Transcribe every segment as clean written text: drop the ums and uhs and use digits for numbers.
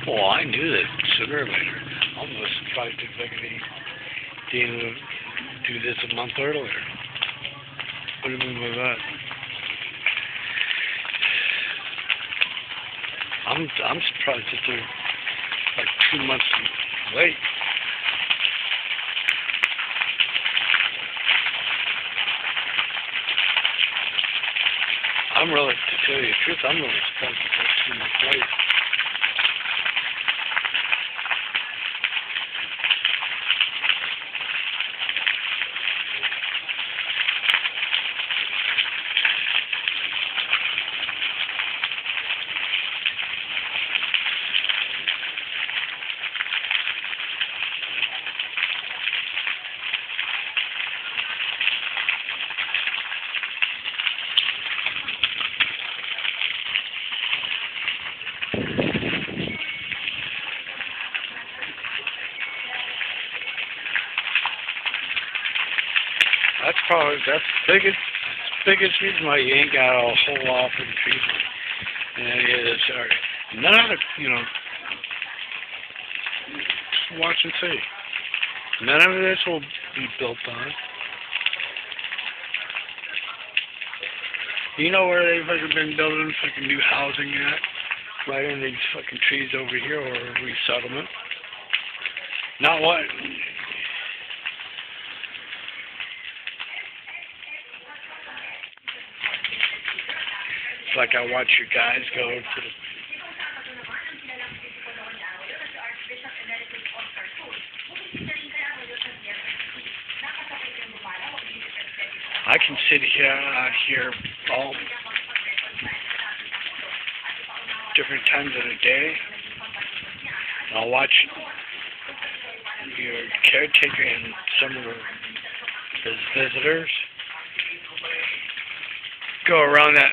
Well, I knew that sooner or later. I almost tried to fucking do this a month earlier. What do you mean by that? I'm surprised that they're like 2 months late. I'm really, to tell you the truth, I'm really surprised that they're 2 months late. That's the biggest reason why you ain't got a whole lot for the treatment. And it is hard. None of it, watch and see. None of this will be built on. You know where they've fucking been building fucking new housing at? Right in these fucking trees over here, or a resettlement. Not what? It's like I watch you guys go to the... I can sit here all different times of the day. I'll watch your caretaker and some of his visitors go around that.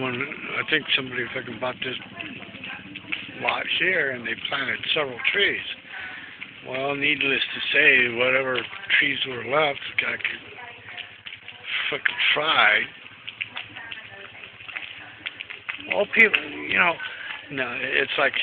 I think somebody fucking bought this lot here and they planted several trees. Well, needless to say, whatever trees were left, the guy could fucking try. Well, people, no, it's like